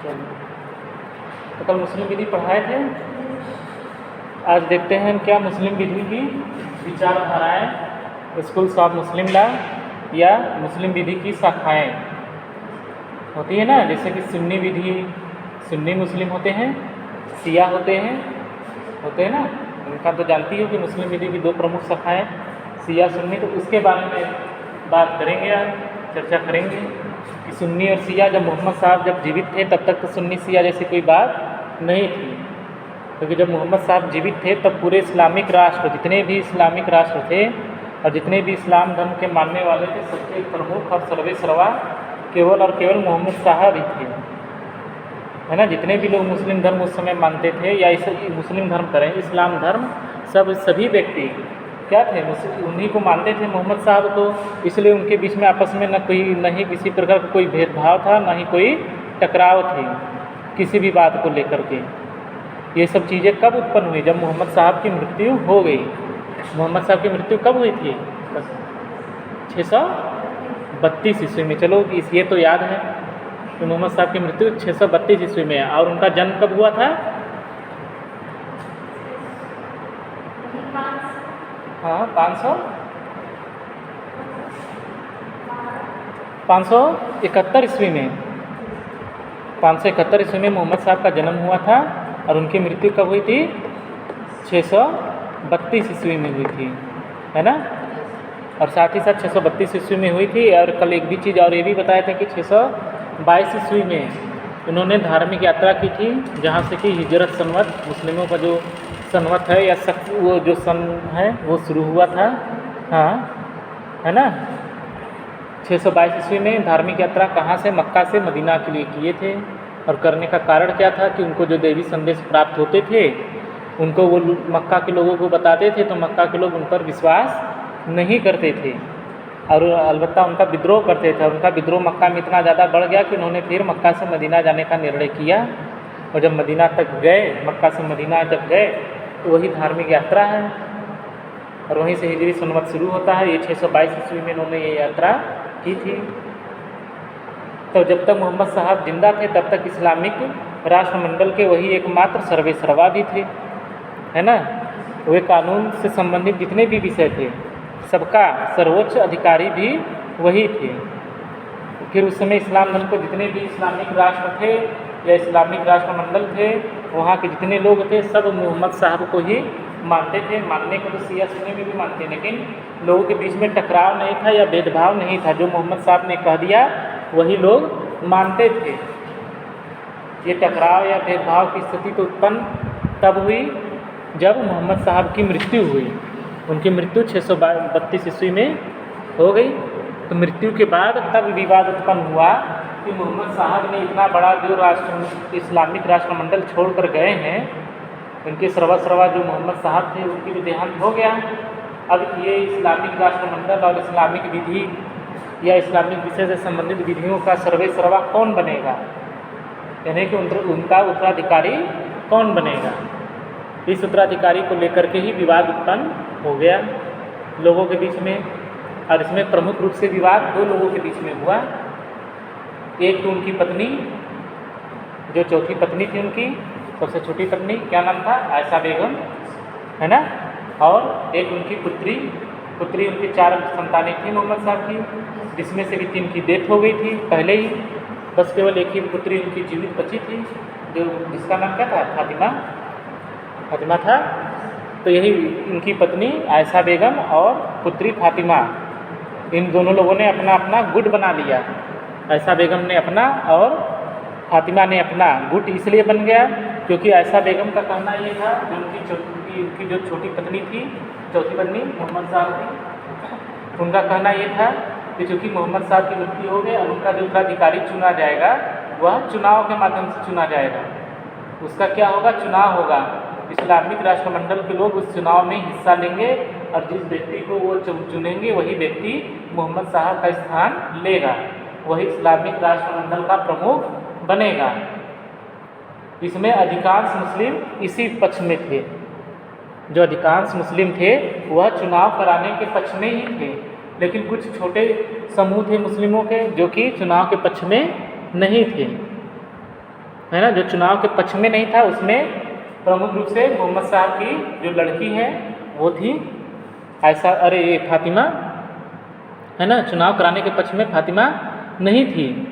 तो कल मुस्लिम विधि पढ़ाए थे। आज देखते हैं क्या मुस्लिम विधि की विचारधाराएँ, स्कूल्स ऑफ मुस्लिम लॉ या मुस्लिम विधि की शाखाएँ होती है ना। जैसे कि सुन्नी विधि, सुन्नी मुस्लिम होते हैं, शिया होते हैं ना। उनका तो जानती हो कि मुस्लिम विधि की दो प्रमुख शाखाएँ शिया सुन्नी। तो उसके बारे में बात करेंगे, आज चर्चा करेंगे कि सुन्नी और शिया जब मोहम्मद साहब जब जीवित थे तब तक तो सुन्नी शिया जैसी कोई बात नहीं थी, क्योंकि जब मोहम्मद साहब जीवित थे तब पूरे इस्लामिक राष्ट्र, जितने भी इस्लामिक राष्ट्र थे और जितने भी इस्लाम धर्म के मानने वाले थे, सबसे प्रमुख और सर्वेसर्वा केवल और केवल मोहम्मद साहब ही थे, है ना। जितने भी लोग मुस्लिम धर्म उस समय मानते थे, या इस मुस्लिम धर्म करें, इस्लाम धर्म, सभी व्यक्ति क्या थे, उन्हीं को मानते थे, मोहम्मद साहब को। इसलिए उनके बीच में आपस में न ही किसी प्रकार का कोई भेदभाव था, न ही कोई टकराव थे किसी भी बात को लेकर के। ये सब चीज़ें कब उत्पन्न हुई? जब मोहम्मद साहब की मृत्यु हो गई। मोहम्मद साहब की मृत्यु कब हुई थी? 632 ईस्वी में। चलो ये तो याद है कि मोहम्मद साहब की मृत्यु 632 ईस्वी में है। और उनका जन्म कब हुआ था? हाँ, 571 ईस्वी में। 571 ईस्वी में मोहम्मद साहब का जन्म हुआ था और उनकी मृत्यु कब हुई थी? 632 ईस्वी में हुई थी, है ना। और साथ ही साथ 632 ईस्वी में हुई थी। और कल एक भी चीज़ और ये भी बताया था कि 622 ईस्वी में उन्होंने धार्मिक यात्रा की थी, जहाँ से कि हिजरत सनवत, मुस्लिमों का जो सनवत है या वो जो सन है वो शुरू हुआ था, हाँ, है ना। 622 ईस्वी में धार्मिक यात्रा कहाँ से? मक्का से मदीना के लिए किए थे। और करने का कारण क्या था कि उनको जो देवी संदेश प्राप्त होते थे उनको वो मक्का के लोगों को बताते थे, तो मक्का के लोग उन पर विश्वास नहीं करते थे और अलबत्ता उनका विद्रोह करते थे। उनका विद्रोह मक्का में इतना ज़्यादा बढ़ गया कि उन्होंने फिर मक्का से मदीना जाने का निर्णय किया। और जब मदीना तक गए, मक्का से मदीना जब गए, तो वही धार्मिक यात्रा है और वहीं से हिजरी सनवत शुरू होता है। ये 622 ईस्वी में उन्होंने ये यात्रा की थी। तो जब तक मोहम्मद साहब जिंदा थे तब तक इस्लामिक राष्ट्रमंडल के वही एकमात्र सर्वेसर्वा भी थे, है ना। वे कानून से संबंधित जितने भी विषय थे सबका सर्वोच्च अधिकारी भी वही थे। फिर उस समय इस्लाम धर्म को जितने भी इस्लामिक राष्ट्र थे या इस्लामिक राष्ट्रमंडल थे, वहाँ के जितने लोग थे सब मोहम्मद साहब को ही मानते थे। मानने को तो शिया सुन्नी में भी मानते, लेकिन लोगों के बीच में टकराव नहीं था या भेदभाव नहीं था। जो मोहम्मद साहब ने कह दिया वही लोग मानते थे। ये टकराव या भेदभाव की स्थिति तो उत्पन्न तब हुई जब मोहम्मद साहब की मृत्यु हुई। उनकी मृत्यु 632 ईस्वी में हो गई। तो मृत्यु के बाद तब विवाद उत्पन्न हुआ कि मोहम्मद साहब ने इतना बड़ा जो राष्ट्र, इस्लामिक राष्ट्रमंडल छोड़कर गए हैं, उनके सर्वसर्वा जो मोहम्मद साहब थे उनकी भी देहांत हो गया। अब ये इस्लामिक राष्ट्रमंडल और इस्लामिक विधि या इस्लामिक विषय से संबंधित विधियों का सर्वेसर्वा कौन बनेगा, यानी कि उनका उत्तराधिकारी कौन बनेगा, इस उत्तराधिकारी को लेकर के ही विवाद उत्पन्न हो गया लोगों के बीच में। और इसमें प्रमुख रूप से विवाद दो लोगों के बीच में हुआ। एक तो उनकी पत्नी, जो चौथी पत्नी थी उनकी, सबसे छोटी पत्नी, क्या नाम था? आयशा बेगम, है ना। और एक उनकी पुत्री उनकी 4 संतानें थी मोहम्मद साहब की, जिसमें से भी 3 की डेथ हो गई थी पहले ही। बस केवल एक ही पुत्री उनकी जीवित बची थी, जो जिसका नाम क्या था? फातिमा था। तो यही उनकी पत्नी आयशा बेगम और पुत्री फातिमा, इन दोनों लोगों ने अपना अपना गुट बना लिया। आयशा बेगम ने अपना और फातिमा ने अपना। गुट इसलिए बन गया क्योंकि आयशा बेगम का कहना ये था, जो उनकी जो छोटी पत्नी थी, चौथी पत्नी मोहम्मद साहब की, उनका कहना ये था कि चूँकि मोहम्मद साहब की मृत्यु हो गई और उनका जो उत्तराधिकारी चुना जाएगा वह चुनाव के माध्यम से चुना जाएगा। उसका क्या होगा? चुनाव होगा। इस्लामिक राष्ट्रमंडल के लोग उस चुनाव में हिस्सा लेंगे और जिस व्यक्ति को वो चुनेंगे वही व्यक्ति मोहम्मद साहब का स्थान लेगा, वही इस्लामिक राष्ट्रमंडल का प्रमुख बनेगा। इसमें अधिकांश मुस्लिम इसी पक्ष में थे। जो अधिकांश मुस्लिम थे वह चुनाव कराने के पक्ष में ही थे, लेकिन कुछ छोटे समूह थे मुस्लिमों के जो कि चुनाव के पक्ष में नहीं थे। है ना, जो चुनाव के पक्ष में नहीं था, उसमें प्रमुख रूप से मोहम्मद साहब की जो लड़की है वो थी आयशा, अरे ये फातिमा, है ना, चुनाव कराने के पक्ष में फातिमा नहीं थी,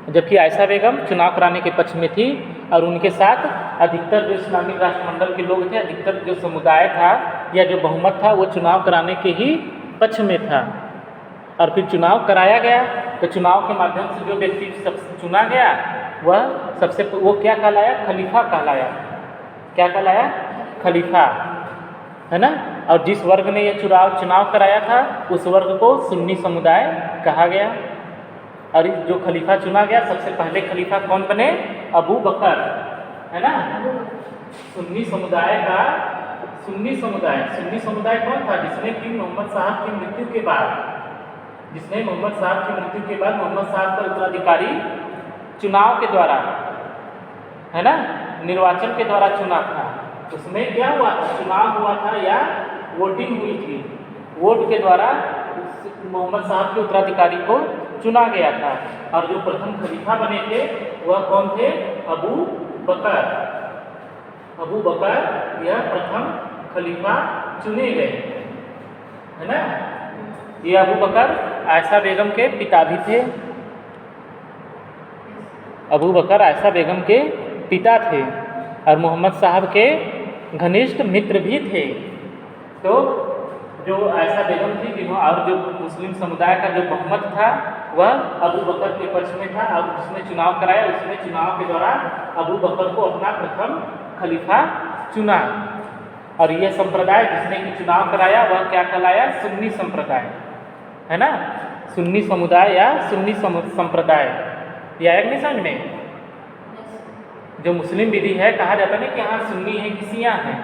जबकि आयशा बेगम चुनाव कराने के पक्ष में थी। और उनके साथ अधिकतर जो इस्लामिक राष्ट्रमंडल के लोग थे, अधिकतर जो समुदाय था या जो बहुमत था, वो चुनाव कराने के ही पक्ष में था। और फिर चुनाव कराया गया, तो चुनाव के माध्यम से जो व्यक्ति चुना गया वह सबसे वो क्या कहलाया, खलीफा कहलाया। क्या कहलाया, खलीफा, है ना। और जिस वर्ग ने यह चुनाव कराया था उस वर्ग को सुन्नी समुदाय कहा गया। और जो खलीफा चुना गया, सबसे पहले खलीफा कौन बने, अबू बकर, है ना। सुन्नी समुदाय कौन था, जिसने कि मोहम्मद साहब की मृत्यु के बाद मोहम्मद साहब का उत्तराधिकारी चुनाव के द्वारा, है ना, निर्वाचन के द्वारा चुना था। उसमें क्या हुआ था, चुनाव हुआ था या वोटिंग हुई थी, वोट के द्वारा मोहम्मद साहब के उत्तराधिकारी को चुना गया था। और जो प्रथम खलीफा बने थे वह कौन थे, अबू बकर यह प्रथम खलीफा चुने गए, है ना। ये अबू बकर आयशा बेगम के पिता भी थे, अबू बकर आयशा बेगम के पिता थे और मोहम्मद साहब के घनिष्ठ मित्र भी थे। तो जो आयशा बेगम थी, जिन्होंने और जो मुस्लिम समुदाय का जो बहुमत था वह अबू बकर के पक्ष में था। और जिसने चुनाव कराया उसने चुनाव के दौरान अबू बकर को अपना प्रथम खलीफा चुना। और यह संप्रदाय जिसने कि चुनाव कराया वह क्या कहलाया, सुन्नी संप्रदाय, है ना, सुन्नी समुदाय या सुन्नी संप्रदाय। यह आया नहीं समझ में। जो मुस्लिम विधि है, कहा जाता है कि हाँ सुन्नी है कि शिया है।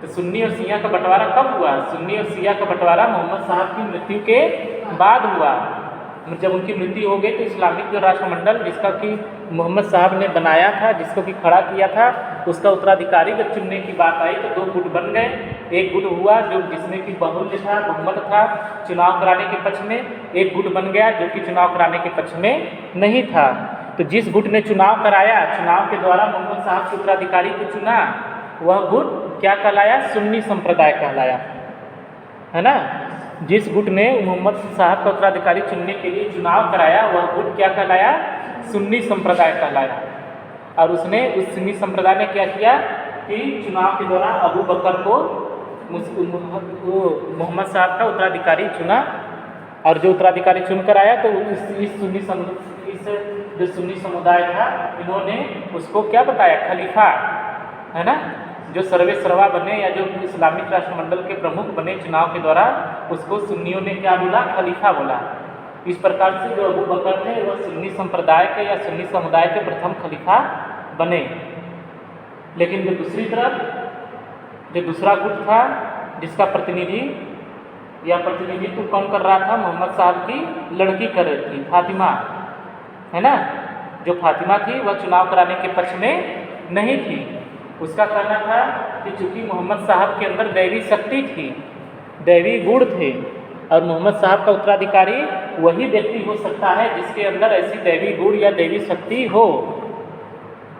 तो सुन्नी और शिया का बंटवारा कब हुआ, सुन्नी और शिया का बंटवारा मोहम्मद साहब की मृत्यु के बाद हुआ। जब उनकी मृत्यु हो गई तो इस्लामिक जो राष्ट्रमंडल जिसका कि मोहम्मद साहब ने बनाया था, जिसको कि खड़ा किया था, उसका उत्तराधिकारी जब चुनने की बात आई तो 2 गुट बन गए। एक गुट हुआ जो जिसमें कि बहुमत था चुनाव कराने के पक्ष में, एक गुट बन गया जो कि चुनाव कराने के पक्ष में नहीं था। तो जिस गुट ने चुनाव कराया, चुनाव के द्वारा मोहम्मद साहब के उत्तराधिकारी को चुना, वह गुट क्या कहलाया, सुन्नी संप्रदाय कहलाया, है ना। जिस गुट ने मोहम्मद साहब का उत्तराधिकारी चुनने के लिए चुनाव कराया वह गुट क्या कहलाया, सुन्नी संप्रदाय कहलाया। और उसने उस सुन्नी संप्रदाय ने क्या किया कि चुनाव के दौरान अबू बकर को मोहम्मद साहब का उत्तराधिकारी चुना। और जो उत्तराधिकारी चुनकर आया तो इस जो सुन्नी समुदाय था, इन्होंने उसको क्या बताया, खलीफा, है ना, जो सर्वे सर्वा बने या जो इस्लामिक राष्ट्रमंडल के प्रमुख बने चुनाव के द्वारा, उसको सुन्नियों ने क्या बोला, खलीफा बोला। इस प्रकार से जो अबू बकर थे वह सुन्नी संप्रदाय के या सुन्नी समुदाय के प्रथम खलीफा बने। लेकिन जो दूसरी तरफ जो दूसरा गुट था जिसका प्रतिनिधित्व कौन कर रहा था, मोहम्मद साहब की लड़की कर रही थी, फातिमा, है ना। जो फातिमा थी वह चुनाव कराने के पक्ष में नहीं थी। उसका कहना था कि चूँकि मोहम्मद साहब के अंदर दैवी शक्ति थी, दैवी गुण थे, और मोहम्मद साहब का उत्तराधिकारी वही व्यक्ति हो सकता है जिसके अंदर ऐसी दैवी गुण या दैवी शक्ति हो।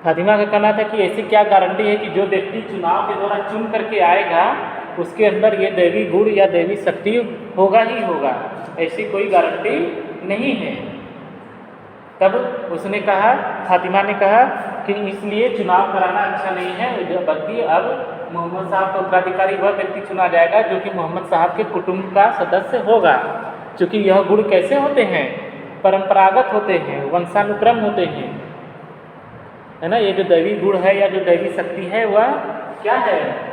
फातिमा का कहना था कि ऐसी क्या गारंटी है कि जो व्यक्ति चुनाव के द्वारा चुन करके आएगा उसके अंदर ये दैवी गुण या दैवी शक्ति होगा ही होगा, ऐसी कोई गारंटी नहीं है। तब उसने कहा, फातिमा ने कहा कि इसलिए चुनाव कराना अच्छा नहीं है, बल्कि अब मोहम्मद साहब का उत्तराधिकारी वह व्यक्ति चुना जाएगा जो कि मोहम्मद साहब के कुटुंब का सदस्य होगा। क्योंकि यह गुण कैसे होते हैं, परंपरागत होते हैं, वंशानुक्रम होते हैं, है ना। ये जो दैवी गुण है या जो दैवी शक्ति है वह क्या है,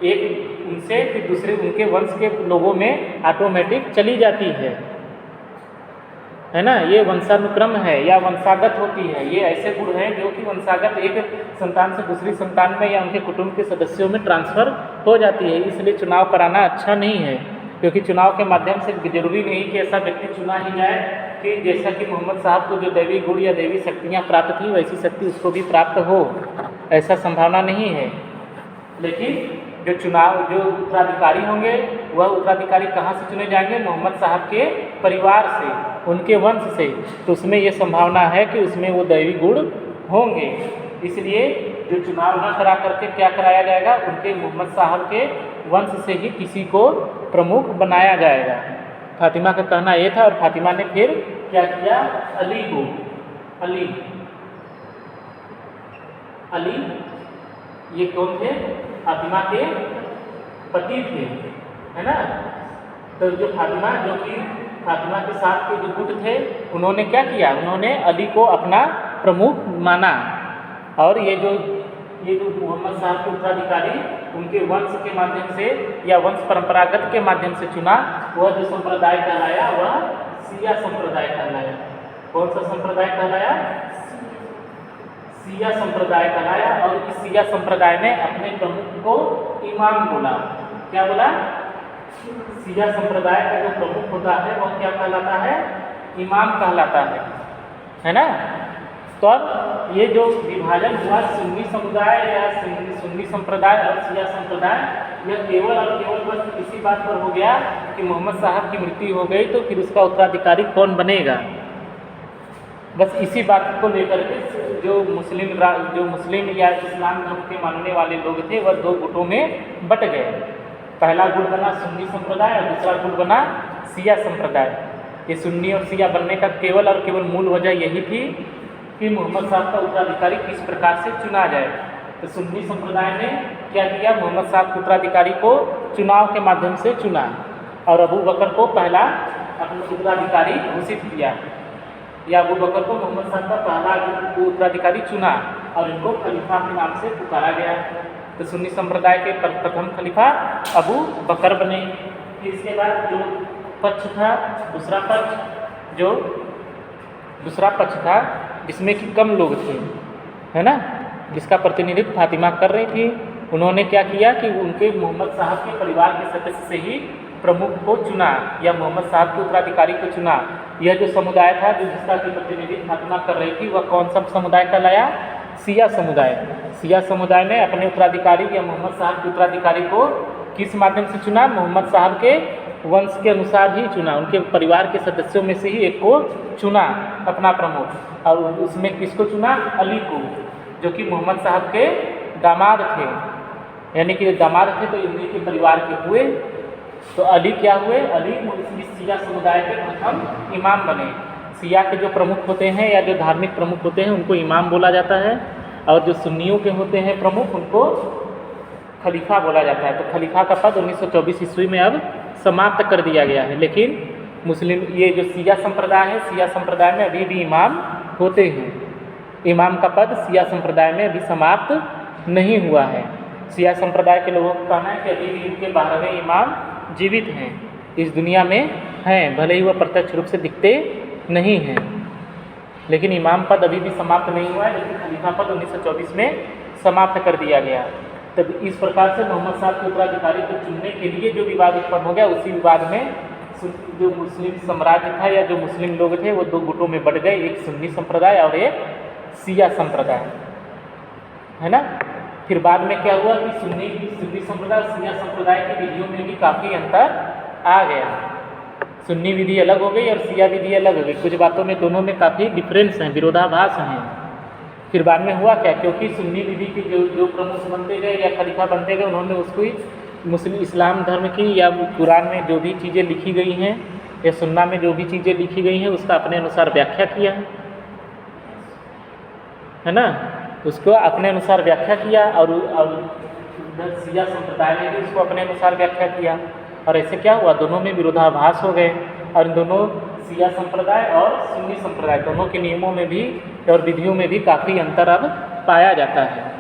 एक उनसे फिर दूसरे उनके वंश के लोगों में ऑटोमेटिक चली जाती है ना। ये वंशानुक्रम है या वंशागत होती है। ये ऐसे गुण हैं जो कि वंशागत एक संतान से दूसरी संतान में या उनके कुटुंब के सदस्यों में ट्रांसफ़र हो जाती है। इसलिए चुनाव कराना अच्छा नहीं है, क्योंकि चुनाव के माध्यम से जरूरी नहीं कि ऐसा व्यक्ति चुना ही जाए कि जैसा कि मोहम्मद साहब को जो दैवी गुण या दैवी शक्तियाँ प्राप्त थी वैसी शक्ति उसको भी प्राप्त हो, ऐसा संभावना नहीं है। लेकिन जो उत्तराधिकारी होंगे वह उत्तराधिकारी कहाँ से चुने जाएंगे, मोहम्मद साहब के परिवार से, उनके वंश से। तो उसमें ये संभावना है कि उसमें वो दैवी गुण होंगे, इसलिए जो चुनाव न करा करके क्या कराया जाएगा, उनके मोहम्मद साहब के वंश से ही किसी को प्रमुख बनाया जाएगा। फातिमा का कहना ये था, और फातिमा ने फिर क्या किया, अली को, अली ये कौन थे, फातिमा के पति थे, है ना। तो जो फातिमा, जो कि फातिमा के साथ के जो गुट थे, उन्होंने क्या किया, उन्होंने अली को अपना प्रमुख माना, और ये जो मोहम्मद साहब के उत्तराधिकारी उनके वंश के माध्यम से या वंश परंपरागत के माध्यम से चुना, वह जो संप्रदाय कहलाया वह शिया संप्रदाय कहलाया। कौन सा संप्रदाय कहलाया, शिया संप्रदाय कहलाया। और इस शिया संप्रदाय ने अपने प्रमुख को इमाम बोला। क्या बोला, शिया संप्रदाय का जो प्रमुख होता है वह क्या कहलाता है, इमाम कहलाता है ना। तो अब ये जो विभाजन हुआ सुन्नी समुदाय या सुन्नी संप्रदाय और शिया संप्रदाय, यह केवल और केवल बस इसी बात पर हो गया कि मोहम्मद साहब की मृत्यु हो गई तो फिर उसका उत्तराधिकारी कौन बनेगा, बस इसी बात को लेकर के जो मुस्लिम या इस्लाम धर्म के मानने वाले लोग थे वह दो गुटों में बट गए। पहला गुट बना सुन्नी संप्रदाय और दूसरा गुट बना शिया संप्रदाय। ये सुन्नी और शिया बनने का केवल और केवल मूल वजह यही थी कि मोहम्मद साहब का उत्तराधिकारी किस प्रकार से चुना जाए। तो सुन्नी संप्रदाय ने क्या किया, मोहम्मद साहब के उत्तराधिकारी को चुनाव के माध्यम से चुना और अबू बकर को पहला अपना उत्तराधिकारी घोषित किया, या अबू बकर को मोहम्मद साहब का पहला उत्तराधिकारी चुना और इनको खलीफा के नाम से पुकारा गया। तो सुन्नी संप्रदाय के प्रथम खलीफा अबू बकर बने। फिर इसके बाद जो पक्ष था, दूसरा पक्ष था जिसमें कि कम लोग थे, है ना, जिसका प्रतिनिधित्व फातिमा कर रही थी। उन्होंने क्या किया कि उनके मोहम्मद साहब के परिवार के सदस्य से ही प्रमुख को चुना या मोहम्मद साहब के उत्तराधिकारी को चुना। यह जो समुदाय था जो जिसका की प्रतिनिधित्व फातिमा कर रही थी वह कौन सा समुदाय कहलाया, शिया समुदाय। शिया समुदाय ने अपने उत्तराधिकारी या मोहम्मद साहब के उत्तराधिकारी को किस माध्यम से चुना, मोहम्मद साहब के वंश के अनुसार ही चुना, उनके परिवार के सदस्यों में से ही एक को चुना अपना प्रमुख। और उसमें किसको चुना, अली को, जो कि मोहम्मद साहब के दामाद थे, यानी कि दामाद थे तो इन्हीं के परिवार के हुए। तो अली क्या हुए, अली इस शिया समुदाय के प्रथम इमाम बने। शिया के जो प्रमुख होते हैं या जो धार्मिक प्रमुख होते हैं उनको इमाम बोला जाता है, और जो सुन्नियों के होते हैं प्रमुख उनको खलीफा बोला जाता है। तो खलीफा का पद 1924 ईस्वी में अब समाप्त कर दिया गया है। लेकिन मुस्लिम ये जो शिया संप्रदाय है, शिया संप्रदाय में अभी भी इमाम होते हैं। इमाम का पद शिया संप्रदाय में अभी समाप्त नहीं हुआ है। शिया संप्रदाय के लोगों का कहना है कि अभी भी उनके 12वें इमाम जीवित हैं, इस दुनिया में हैं, भले ही वह प्रत्यक्ष रूप से दिखते नहीं हैं, लेकिन इमाम पद अभी भी समाप्त नहीं हुआ है। लेकिन खलीफा पद 1924 में समाप्त कर दिया गया। तब इस प्रकार से मोहम्मद साहब के उत्तराधिकारी को चुनने के लिए जो विवाद उत्पन्न हो गया, उसी विवाद में जो मुस्लिम साम्राज्य था या जो मुस्लिम लोग थे वो दो गुटों में बढ़ गए, एक सुन्नी संप्रदाय और एक शिया संप्रदाय, है ना। फिर बाद में क्या हुआ कि सुन्नी संप्रदाय और शिया संप्रदाय की विधियों में भी काफ़ी अंतर आ गया। सुन्नी विधि अलग हो गई और शिया विधि अलग हो गई। कुछ बातों में दोनों में काफ़ी डिफरेंस हैं, विरोधाभास हैं। फिर बाद में हुआ क्या, क्योंकि सुन्नी विधि के जो प्रमुख बनते गए या खलीफा बनते गए, उन्होंने उसको ही मुस्लिम इस्लाम धर्म की या कुरान में जो भी चीज़ें लिखी गई हैं या सुन्ना में जो भी चीज़ें लिखी गई हैं उसका अपने अनुसार व्याख्या किया, है ना, उसको अपने अनुसार व्याख्या किया। और शिया संप्रदाय ने भी उसको अपने अनुसार व्याख्या किया। और ऐसे क्या हुआ, दोनों में विरोधाभास हो गए। और इन दोनों शिया संप्रदाय और सुन्नी संप्रदाय दोनों के नियमों में भी और विधियों में भी काफ़ी अंतर अब पाया जाता है।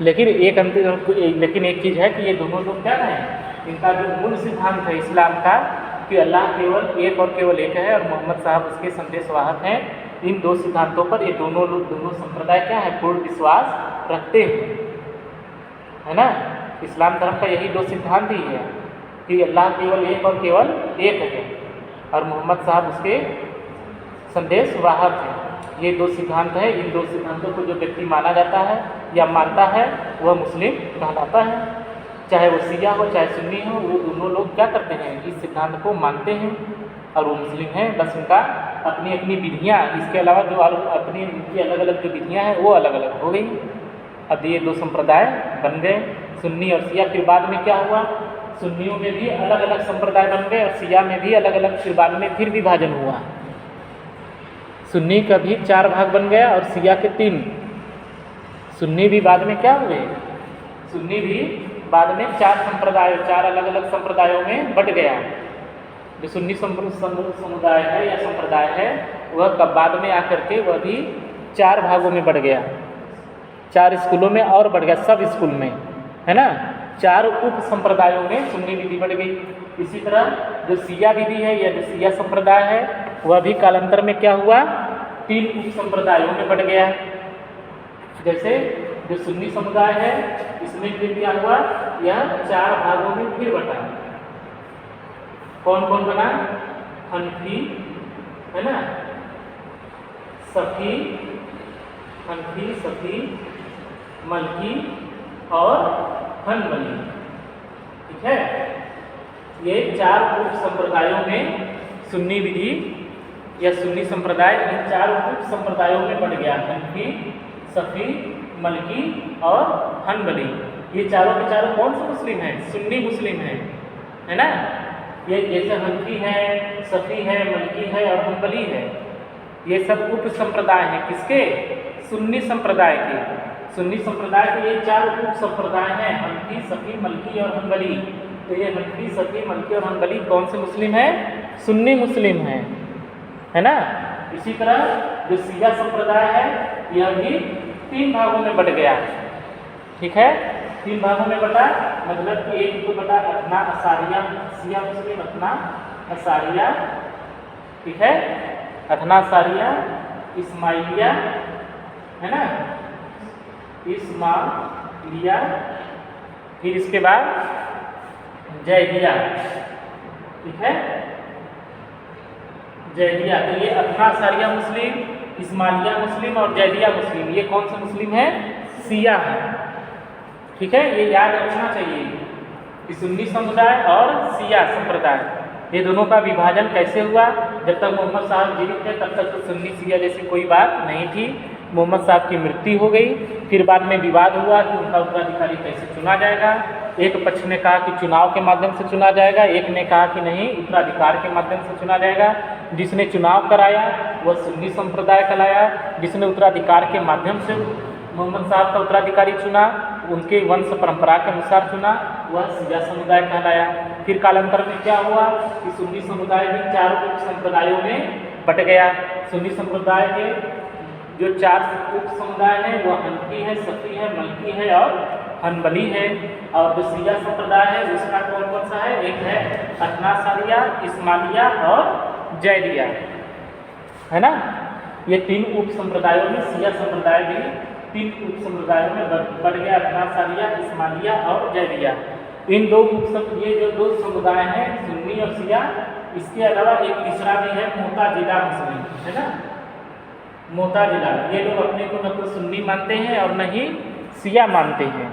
लेकिन एक चीज़ है कि ये दोनों लोग क्या हैं, इनका जो मूल सिद्धांत है इस्लाम का कि अल्लाह केवल एक और केवल एक है और मोहम्मद साहब उसके संदेशवाहक हैं, इन दो सिद्धांतों पर ये दोनों संप्रदाय क्या है, पूर्ण विश्वास रखते हैं, है ना। इस्लाम धर्म का यही दो सिद्धांत ही है कि अल्लाह केवल एक और केवल एक है और मोहम्मद साहब उसके संदेशवाहक हैं। ये दो सिद्धांत है। इन दो सिद्धांतों को जो व्यक्ति माना जाता है या मानता है वह मुस्लिम कहलाता है, चाहे वो शिया हो चाहे सुन्नी हो। वो दोनों लोग क्या करते हैं, इस सिद्धांत को मानते हैं और वो मुस्लिम हैं। बस उनका अपनी अपनी विधियाँ, इसके अलावा जो और अपनी इनकी अलग अलग जो विधियाँ हैं वो अलग अलग हो गई। अब ये दो संप्रदाय बन गए, सुन्नी और शिया। फिर बाद में क्या हुआ, सुन्नियों में भी अलग अलग संप्रदाय बन गए और शिया में भी अलग अलग, फिर बाद में फिर विभाजन हुआ। सुन्नी का भी 4 भाग बन गया और शिया के 3। सुन्नी भी बाद में क्या हुए, सुन्नी भी बाद में 4 संप्रदाय, 4 अलग अलग संप्रदायों में बट गया। जो सुन्नी समुदाय है या संप्रदाय है वह कब बाद में आकर के वह भी 4 भागों में बढ़ गया, 4 स्कूलों में और बढ़ गया, सब स्कूल में, है ना। 4 उप संप्रदायों में सुन्नी विधि बढ़ गई। इसी तरह जो शिया विधि है या जो शिया संप्रदाय है वह भी कालांतर में क्या हुआ, 3 उप संप्रदायों में बढ़ गया। जैसे जो सुन्नी समुदाय है इसमें फिर क्या हुआ, यह 4 भागों में फिर बटा। कौन कौन बना, हनफी, है ना, सफ़ी, हनफी, सफ़ी, मलकी और हनबली, ठीक है। ये 4 उप संप्रदायों में सुन्नी विधि या सुन्नी संप्रदाय इन 4 उप संप्रदायों में बढ़ गया, हनफी, सफ़ी, मलकी और हनबली। ये चारों के चारों कौन से मुस्लिम हैं, सुन्नी मुस्लिम हैं, है ना। ये जैसे हनफी है, सफ़ी है, मलकी है और हनबली है, ये सब उप संप्रदाय हैं किसके, सुन्नी संप्रदाय के। सुन्नी संप्रदाय के ये 4 उप संप्रदाय हैं, हनफी, सफ़ी, मलकी और हनबली। तो ये हनफी, सफ़ी, मलकी और हनबली कौन से मुस्लिम हैं, सुन्नी मुस्लिम हैं, है ना। इसी तरह जो शिया संप्रदाय है यह भी 3 भागों में बट गया, ठीक है। 3 भागों में बटा, मतलब कि एक को बटा अथना असारिया, शिया मुस्लिम अथना असारिया, ठीक है, अथना असारिया, इस्माइलिया, है ना, इस्माइलिया, फिर इसके बाद जैदिया, ठीक है, जैदिया। तो ये अथना असारिया मुस्लिम, इस्माइलिया मुस्लिम और जैदिया मुस्लिम, ये कौन से मुस्लिम हैं, शिया हैं, ठीक है। ये याद रखना चाहिए कि सुन्नी समुदाय और शिया संप्रदाय ये दोनों का विभाजन कैसे हुआ। जब तक मोहम्मद साहब जीवित थे तब तक तो सुन्नी शिया जैसी कोई बात नहीं थी। मोहम्मद साहब की मृत्यु हो गई, फिर बाद में विवाद हुआ कि उनका उत्तराधिकारी कैसे चुना जाएगा। एक पक्ष ने कहा कि चुनाव के माध्यम से चुना जाएगा, एक ने कहा कि नहीं उत्तराधिकार के माध्यम से चुना जाएगा। जिसने चुनाव कराया वह सुन्नी संप्रदाय कहलाया, जिसने उत्तराधिकार के माध्यम से मोहम्मद साहब का उत्तराधिकारी चुना, उनके वंश परंपरा के अनुसार चुना, वह शिया समुदाय कहलाया। फिर कालांतर में क्या हुआ कि सुन्नी समुदाय भी 4 उप संप्रदायों में बट गया। सुन्नी संप्रदाय के जो 4 उप समुदाय हैं वह हनफी है, सफ़ी है, मलकी है और हनबली है। और जो शिया संप्रदाय है उसका कौन कौन सा है, एक है अथना असारिया, इस्माइलिया और जैदिया, है ना। ये 3 उप संप्रदायों में शिया संप्रदाय भी 3 उप संप्रदायों में बढ़ गया, अथना असारिया, इस्माइलिया और जैदिया। इन 2 ये जो 2 समुदाय हैं सुन्नी और शिया, इसके अलावा एक तीसरा भी है मोताजिला मुस्लिम, है ना, मोताजिला। ये लोग अपने को न तो सुन्नी मानते हैं और न ही शिया मानते हैं।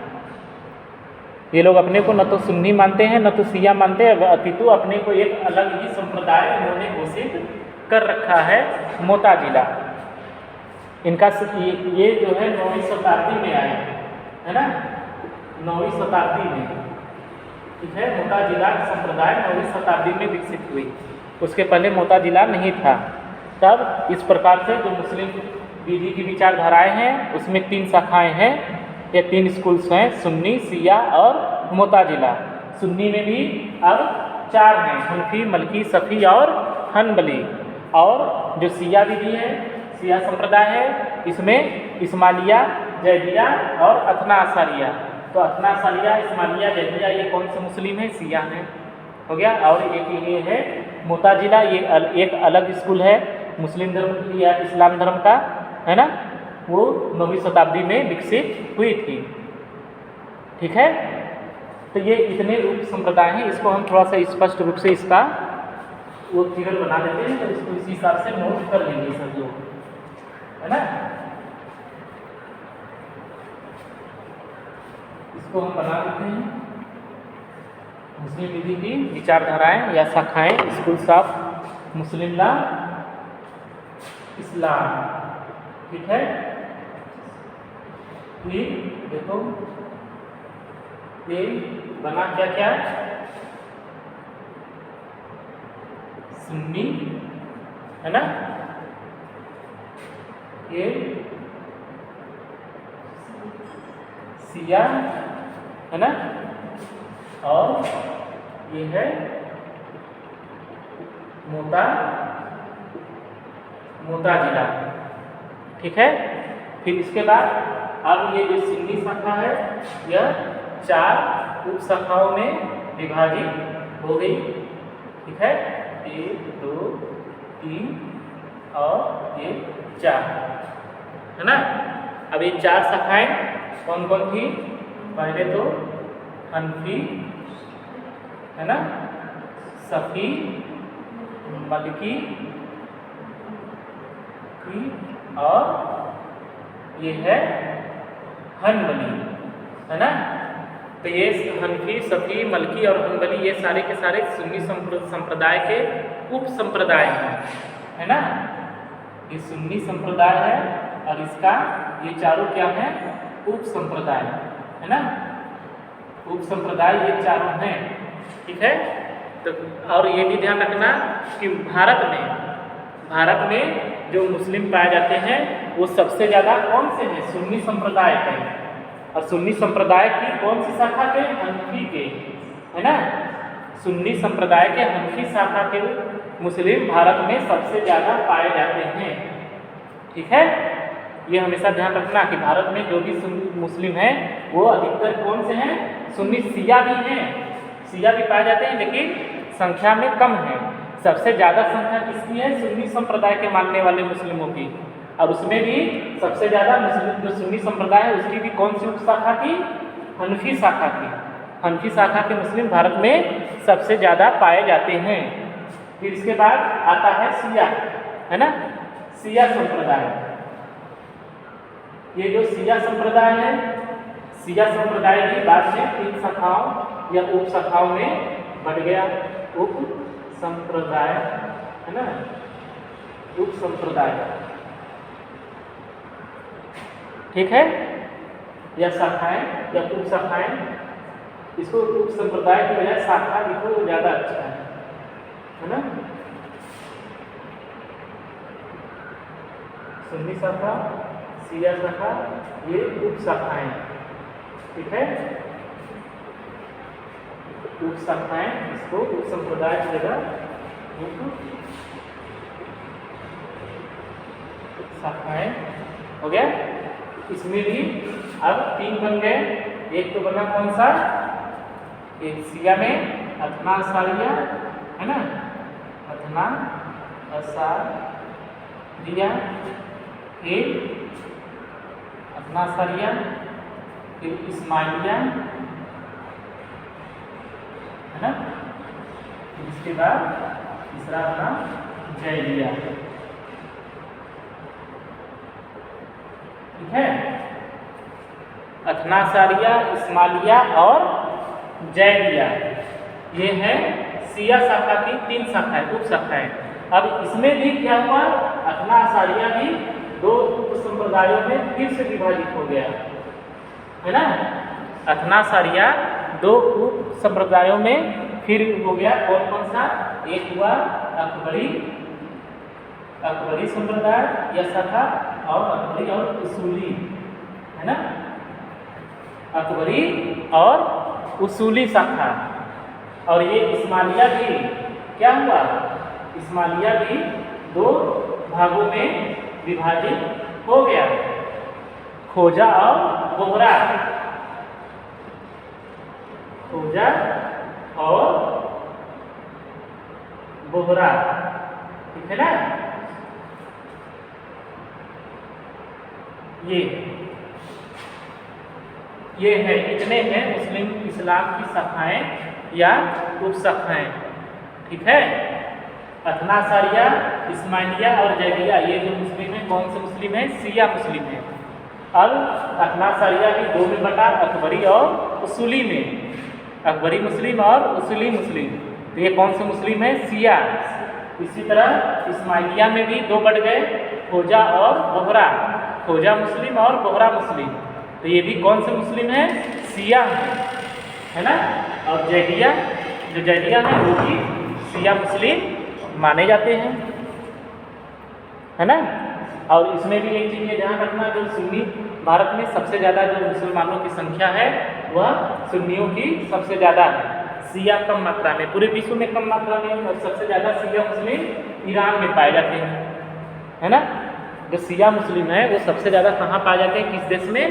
ये लोग अपने को न तो सुन्नी मानते हैं न तो शिया मानते हैं, अपितु अपने को एक अलग ही संप्रदाय उन्होंने घोषित कर रखा है, मोताजिला। इनका ये जो है 9वीं शताब्दी में आए, है ना, 9वीं शताब्दी में, ठीक है। मोताजिला संप्रदाय 9वीं शताब्दी में विकसित हुई, उसके पहले मोताजिला नहीं था। तब इस प्रकार से जो मुस्लिम विधि की विचारधाराएं हैं उसमें 3 शाखाएं हैं या 3 स्कूल्स हैं, सुन्नी, शिया और मोताजिला। सुन्नी में भी अब 4 हैं, हनफी, मलकी, सफ़ी और हनबली। और जो शिया विधि है, शिया संप्रदाय है, इसमें इस्माइलिया, जैदिया और अथना असारिया। तो अथना असारिया, इस्माइलिया, जैदिया ये कौन से मुस्लिम हैं, शिया हैं, हो गया। और एक ये है मोताजिला, ये एक अलग स्कूल है मुस्लिम धर्म या इस्लाम धर्म का, है ना, वो 9वीं शताब्दी में विकसित हुई थी, ठीक है। तो ये इतने रूप संप्रदाय हैं, इसको हम थोड़ा सा स्पष्ट रूप से इसका वो फिगर बना देते हैं, तो इसको इसी हिसाब से नोट कर लेंगे सब लोग, है ना। इसको हम बना देते हैं, मुस्लिम विधि की विचारधाराएं या शाखाएं, स्कूल्स ऑफ मुस्लिम लॉ, इस्लाम। ठीक है, फिर देखो ये बना क्या क्या, सुन्नी है ना, ये शिया है ना, और ये है मोताजिला। ठीक है, फिर इसके बाद अब ये जो सुन्नी शाखा है यह 4 उप शाखाओं में विभाजित हो गई। ठीक है, 1 2 3 और ये 4 है ना। अब ये 4 शाखाएं कौन कौन थी? पहले तो हनफी है ना, सफ़ी, मलकी और ये है हनबली है ना। तो ये हनफी, सफ़ी, मलकी और हनबली ये सारे के सारे सुन्नी संप्रदाय के उप संप्रदाय हैं है ना। ये सुन्नी संप्रदाय है और इसका ये चारों क्या है? उप संप्रदाय है ना। उप संप्रदाय ये चारों हैं। ठीक है, तो और ये भी ध्यान रखना कि भारत में जो मुस्लिम पाए जाते हैं वो सबसे ज़्यादा कौन से हैं? सुन्नी संप्रदाय के। और सुन्नी संप्रदाय की कौन सी शाखा के? हनफी के है ना। सुन्नी संप्रदाय के हनफी शाखा के मुस्लिम भारत में सबसे ज़्यादा पाए जाते हैं। ठीक है, ये हमेशा ध्यान रखना कि भारत में जो भी मुस्लिम हैं वो अधिकतर कौन से हैं? सुन्नी। शिया भी हैं, शिया भी पाए जाते हैं लेकिन संख्या में कम है। सबसे ज़्यादा संख्या किसकी है? सुन्नी संप्रदाय के मानने वाले मुस्लिमों की। और उसमें भी सबसे ज़्यादा मुस्लिम जो सुन्नी संप्रदाय है उसकी भी कौन सी उप शाखा की? हनफी शाखा की। हनफी शाखा के मुस्लिम भारत में सबसे ज़्यादा पाए जाते हैं। फिर इसके बाद आता है शिया है ना, शिया संप्रदाय। ये जो शिया संप्रदाय है, शिया संप्रदाय भी बाद में 3 शाखाओं या उप शाखाओं में बढ़ गया। उप संप्रदाय है ना, उप संप्रदाय। ठीक है, या शाखाएं या उप शाखाएं, इसको उप संप्रदाय की बजाय शाखा लिखो तो ज़्यादा अच्छा है ना। सुन्नी शाखा, शिया शाखा, ये उप शाखाएं। ठीक है, उप शाखाएं, इसको उप संप्रदाय की जगह उप शाखाएं हो गया। इसमें भी अब 3 बन गए। एक तो बना कौन सा? एक शिया में अथना असारिया है ना, अथना असारिया, फिर अथना असारिया, फिर इस्माइलिया है ना। इसके बाद तीसरा बना जैलिया। ठीक है, अथनासारिया, इस्माइलिया और जैलिया ये है शिया शाखा की 3 शाखाएं, उप शाखाएं। अब इसमें भी क्या हुआ? अथनासारिया भी 2 उप संप्रदायों में फिर से विभाजित हो गया है ना। अथनासारिया 2 उप संप्रदायों में फिर हो गया। कौन कौन सा? एक हुआ अकबरी संप्रदाय या शाखा, और अकबरी और उसूली है ना। अकबरी और उसूली शाखा। और ये इस्माइलिया भी क्या हुआ? इस्माइलिया भी 2 भागों में विभाजित हो गया, खोजा और बोहरा। खोजा और बोहरा। ठीक है ना। ये है, इतने हैं मुस्लिम इस्लाम की शाखाएं या उप शाखाएं। ठीक है, अथनासारिया, इस्माइलिया और जैलिया ये जो मुस्लिम है, कौन से मुस्लिम है? शिया मुस्लिम है। अब अथनासारिया भी 2 में बटा, अकबरी और उसूली में। अकबरी मुस्लिम और उसूली मुस्लिम, तो ये कौन से मुस्लिम है? शिया। इसी तरह इस्माइलिया में भी 2 बढ़ गए, खोजा और बोहरा, खोजा मुस्लिम और बोहरा मुस्लिम। तो ये भी कौन से मुस्लिम है? शिया है ना। और जैदिया, जो जैदिया है वो भी शिया मुस्लिम माने जाते हैं, है ना। और इसमें भी एक चीज़ ये ध्यान रखना, जो सुन्नी भारत में सबसे ज़्यादा जो मुसलमानों की संख्या है वह सुन्नियों की सबसे ज़्यादा है, शिया कम मात्रा में, पूरे विश्व में कम मात्रा में, और सबसे ज़्यादा शिया मुस्लिम ईरान में पाए जाते हैं, है ना। जो शिया मुस्लिम है वो सबसे ज़्यादा कहाँ पाए जाते हैं, किस देश में?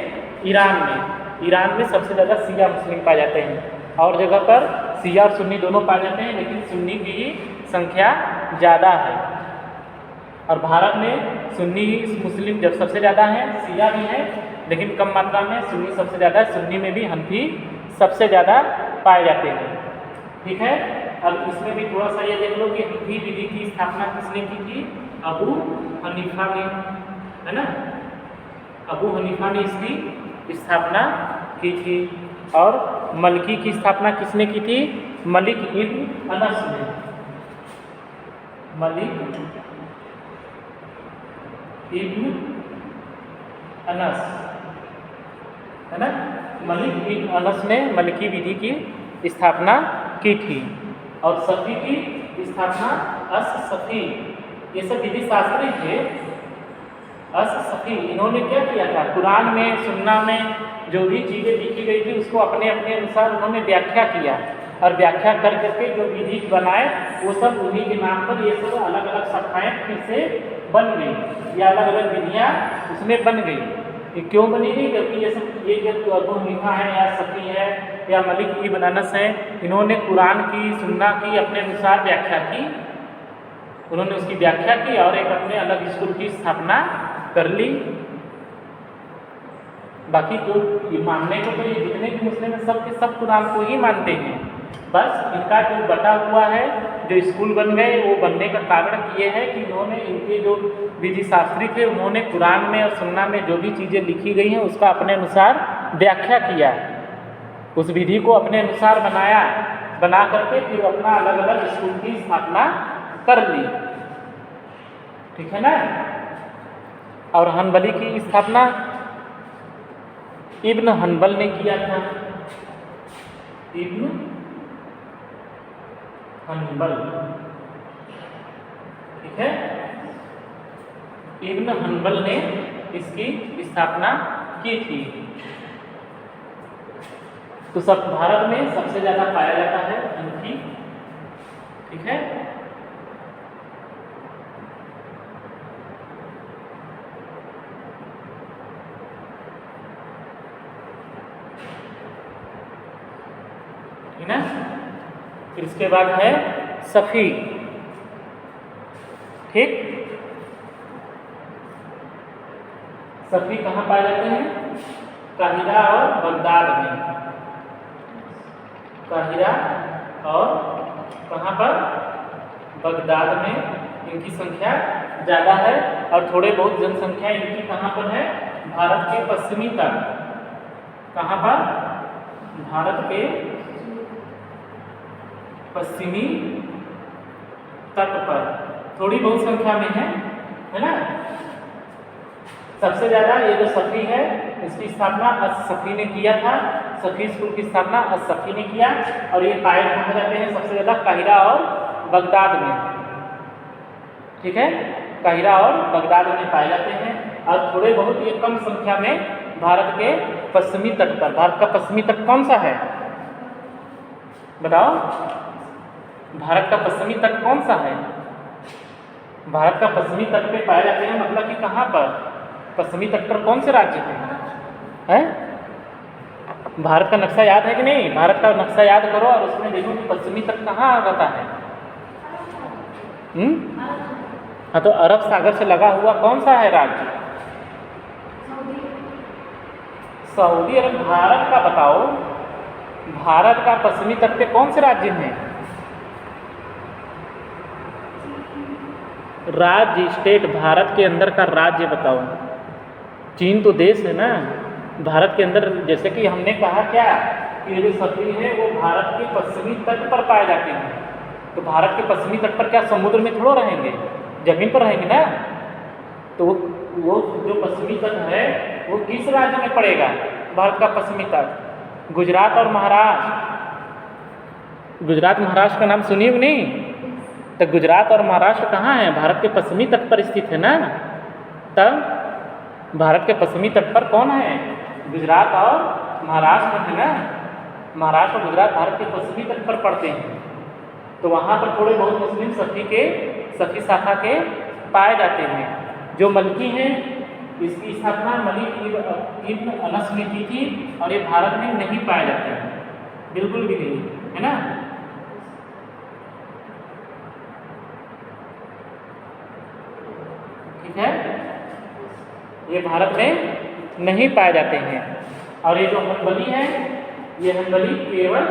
ईरान में। ईरान में सबसे ज़्यादा शिया मुस्लिम पाए जाते हैं। और जगह पर शिया और सुन्नी दोनों पाए जाते हैं, लेकिन सुन्नी की ही संख्या ज़्यादा है। और भारत में सुन्नी मुस्लिम जब सबसे ज़्यादा है, शिया भी है लेकिन कम मात्रा में, सुन्नी सबसे ज़्यादा है, सुन्नी में भी हनफी सबसे ज़्यादा पाए जाते हैं। ठीक है। अब इसमें भी थोड़ा सा ये देख लो कि हनफी विधि की स्थापना किसने की थी? अबू हनीफा ने, है ना। अबू हनीफा ने इसकी स्थापना की थी। और मलकी की स्थापना किसने की थी? मलिक इब्न अनस ने। मलिक इब्न अनस, है ना। मलिक इब्न अनस ने मलकी विधि की स्थापना की थी। और सफ़ी की स्थापना अस-सफ़ी, ये सब विधि शास्त्री थे। अस-सफ़ी इन्होंने क्या किया था? कुरान में, सुन्ना में जो भी चीज़ें लिखी गई थी उसको अपने अपने अनुसार उन्होंने व्याख्या किया, और व्याख्या कर करके जो विधि बनाए वो सब उन्हीं के नाम पर ये सब अलग अलग शाखाएँ फिर से बन गई, या अलग अलग विधियाँ उसमें बन गई। ये क्यों बनी गई? क्योंकि ये सब, ये जो अबू हनीफा है या सफ़ी है या मलिक इब्न अनस है, इन्होंने कुरान की, सुन्ना की अपने अनुसार व्याख्या की, उन्होंने उसकी व्याख्या की और एक अपने अलग स्कूल की स्थापना कर ली। बाकी तो ये मानने को तो ये जितने भी मुस्लिम हैं सब के सब कुरान को ही मानते हैं। बस इनका जो बटा हुआ है, जो स्कूल बन गए, वो बनने का कारण ये है कि इन्होंने, इनके जो विधि शास्त्री थे, उन्होंने कुरान में और सुन्ना में जो भी चीज़ें लिखी गई हैं उसका अपने अनुसार व्याख्या किया, उस विधि को अपने अनुसार बनाया, बना करके फिर अपना अलग अलग स्कूल की स्थापना कर ली। ठीक है ना। और हनबली की स्थापना इब्न हनबल ने किया था। इब्न हनबल, ठीक है। इब्न हनबल ने इसकी स्थापना की थी। तो सब भारत में सबसे ज़्यादा पाया जाता है हनफी, ठीक है। ना। फिर इसके बाद है सफ़ी, ठीक। सफ़ी कहाँ पाए जाते हैं? काहिरा और बगदाद में। काहिरा और कहाँ पर? बगदाद में इनकी संख्या ज़्यादा है। और थोड़े बहुत जनसंख्या इनकी कहाँ पर है? भारत के पश्चिमी तट। कहाँ पर? भारत के पश्चिमी तट पर थोड़ी बहुत संख्या में है ना। सबसे ज़्यादा ये जो सफ़ी है इसकी स्थापना अस-सफ़ी ने किया था। सफ़ी स्कूल की स्थापना अस-सफ़ी ने किया। और ये पाए कहाँ जाते हैं सबसे ज़्यादा? काहिरा और बगदाद में, ठीक है। काहिरा और बगदाद में पाए जाते हैं। और थोड़े बहुत ये कम संख्या में भारत के पश्चिमी तट पर। भारत का पश्चिमी तट कौन सा है बताओ? भारत का पश्चिमी तट कौन सा है? भारत का पश्चिमी तट पे पाए जाते हैं, मतलब कि कहाँ पर? पश्चिमी तट पर कौन से राज्य हैं? भारत का नक्शा याद है कि नहीं? भारत का नक्शा याद करो और उसमें देखो कि पश्चिमी तट कहाँ रहता है। हाँ, तो अरब सागर से लगा हुआ कौन सा है राज्य? सऊदी अरब। भारत का बताओ, भारत का पश्चिमी तट पे कौन से राज्य हैं? राज्य, स्टेट, भारत के अंदर का राज्य बताओ। चीन तो देश है ना भारत के अंदर। जैसे कि हमने कहा क्या कि ये जो सफ़ी है वो भारत के पश्चिमी तट पर पाए जाते हैं। तो भारत के पश्चिमी तट पर क्या समुद्र में थोड़ा रहेंगे? जमीन पर रहेंगे ना, तो वो जो पश्चिमी तट है वो किस राज्य में पड़ेगा? भारत का पश्चिमी तट गुजरात और महाराष्ट्र। गुजरात महाराष्ट्र का नाम सुनिए कि नहीं? तो गुजरात और महाराष्ट्र कहाँ है? भारत के पश्चिमी तट पर स्थित है ना। तब भारत के पश्चिमी तट पर कौन है? गुजरात और महाराष्ट्र है ना। महाराष्ट्र और गुजरात भारत के पश्चिमी तट पर पड़ते हैं। तो वहाँ पर थोड़े बहुत मुस्लिम सफ़ी शाखा के पाए जाते हैं। जो मलकी हैं इसकी स्थापना मलिक इब्न अनस ने की थी और ये भारत में नहीं पाए जाते हैं, बिल्कुल भी नहीं, है ना। ठीक है, ये भारत में नहीं पाए जाते हैं। और ये जो हम्बली है, ये हम्बली केवल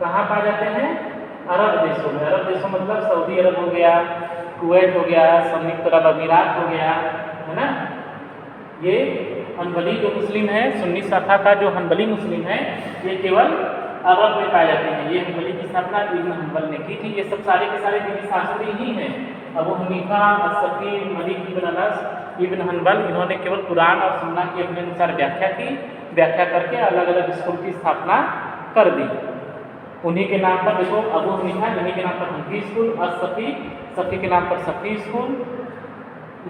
कहाँ पाए जाते हैं? अरब देशों में। अरब देशों मतलब सऊदी अरब हो गया, कुवैत हो गया, संयुक्त अरब अमीरात हो गया, है ना। ये हम्बली जो मुस्लिम है, सुन्नी शाखा का जो हम्बली मुस्लिम है, ये केवल अरब में पाए जाते हैं। ये हम्बली की स्थापना इब्न हम्बल ने की थी। ये सब सारे के सारे दीनी शास्त्री ही हैं। अबू हनीफा, अस्सफ़ी, मलिक इब्न अनस, इब्न हम्बल, इन्होंने केवल कुरान और सुन्ना की अपने अनुसार व्याख्या की। व्याख्या करके अलग अलग स्कूल की स्थापना कर दी। उन्हीं के नाम पर देखो, अबू हनीफा इन्हीं के नाम पर हनफी स्कूल, सफ़ी के नाम पर सफ़ी स्कूल,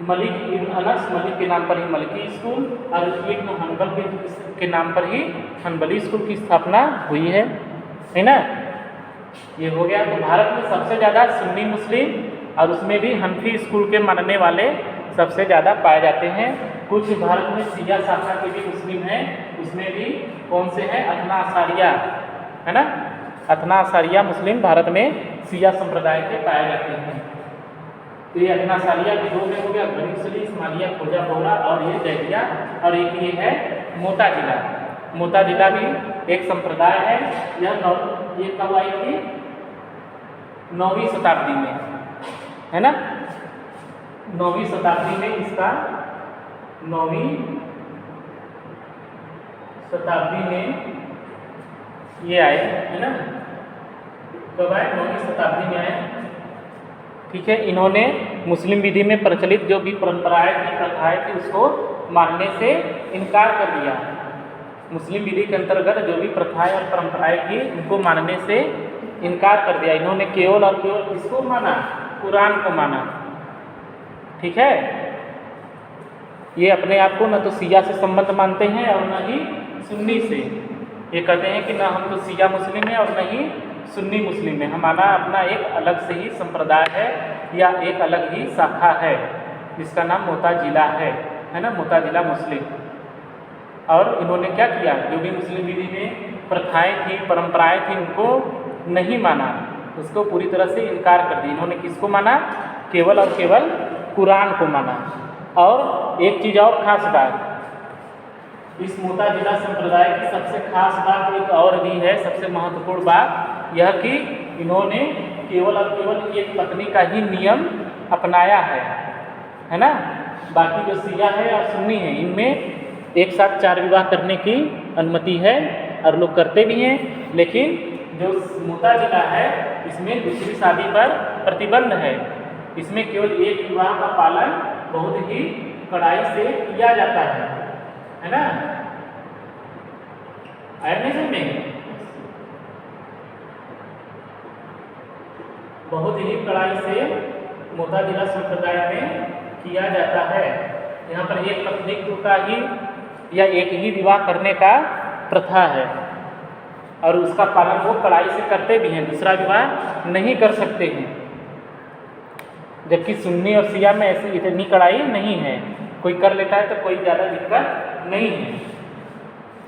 मलिक इब्न अनस मलिक के नाम पर ही मलकी स्कूल, और इब्न हम्बल के नाम पर ही हम्बली स्कूल की स्थापना हुई है ना। ये हो गया। तो भारत में सबसे ज़्यादा सुन्नी मुस्लिम और उसमें भी हनफी स्कूल के मानने वाले सबसे ज़्यादा पाए जाते हैं। कुछ भारत में शिया शाखा के भी मुस्लिम हैं, उसमें भी कौन से हैं? अथना असारिया, है ना। अथना असारिया मुस्लिम भारत में शिया संप्रदाय के पाए जाते हैं। तो ये अथना असारिया भी दो में हो गया, बनी सली, इस्माइलिया, खोजा बोरा, और ये दैदिया, और एक ये है मोताजिला। मोताजिला भी एक संप्रदाय है। ये कब आई थी? 9वीं शताब्दी में, है ना। 9वीं शताब्दी में इसका 9वीं शताब्दी में ये आए, है ना। कब आए? 9वीं शताब्दी में आए। ठीक है। इन्होंने मुस्लिम विधि में प्रचलित जो भी परंपराएं थी, प्रथाएं थी, उसको मानने से इनकार कर दिया। मुस्लिम विधि के अंतर्गत जो भी प्रथाएं और परंपराएं थी, उनको मानने से इनकार कर दिया। इन्होंने केवल और केवल किसको माना? कुरान को माना। ठीक है। ये अपने आप को न तो शिया से संबंध मानते हैं और न ही सुन्नी से। ये कहते हैं कि ना हम तो शिया मुस्लिम हैं और न ही सुन्नी मुस्लिम है। हमारा अपना एक अलग से ही संप्रदाय है या एक अलग ही शाखा है, जिसका नाम मोताजिला है ना, मोताजिला मुस्लिम। और इन्होंने क्या किया? जो भी मुस्लिम विधि में प्रथाएं थी, परंपराएं थी, उनको नहीं माना, उसको पूरी तरह से इनकार कर दिया। इन्होंने किसको माना? केवल और केवल कुरान को माना। और एक चीज़ और खास बात, इस मोताजिला संप्रदाय की सबसे खास बात एक और भी है, सबसे महत्वपूर्ण बात यह कि इन्होंने केवल और केवल एक पत्नी का ही नियम अपनाया है ना। बाकी जो शिया है और सुन्नी है, इनमें एक साथ 4 विवाह करने की अनुमति है और लोग करते भी हैं। लेकिन जो मोताजिला है, इसमें दूसरी शादी पर प्रतिबंध है। इसमें केवल एक विवाह का पालन बहुत ही कड़ाई से किया जाता है ना। ऐसे में बहुत ही कड़ाई से मोताजिला संप्रदाय में किया जाता है। यहाँ पर एक पत्नी का ही या एक ही विवाह करने का प्रथा है और उसका पालन वो कड़ाई से करते भी हैं, दूसरा विवाह नहीं कर सकते हैं। जबकि सुन्नी और शिया में ऐसी इतनी कड़ाई नहीं है, कोई कर लेता है तो कोई ज़्यादा दिक्कत नहीं है।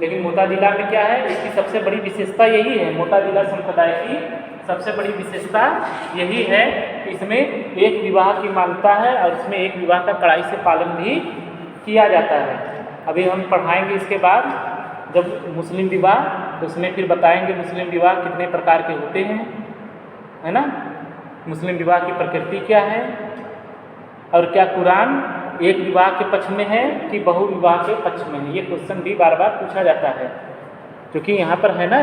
लेकिन मोताजिला में क्या है? इसकी सबसे बड़ी विशेषता यही है, मोताजिला संप्रदाय की सबसे बड़ी विशेषता यही है कि इसमें एक विवाह की मान्यता है और इसमें एक विवाह का कड़ाई से पालन भी किया जाता है। अभी हम पढ़ाएंगे इसके बाद जब मुस्लिम विवाह, तो उसमें फिर बताएंगे मुस्लिम विवाह कितने प्रकार के होते हैं, है ना। मुस्लिम विवाह की प्रकृति क्या है और क्या कुरान एक विवाह के पक्ष में है कि बहु विवाह के पक्ष में है। ये क्वेश्चन भी बार बार पूछा जाता है, क्योंकि यहाँ पर है ना,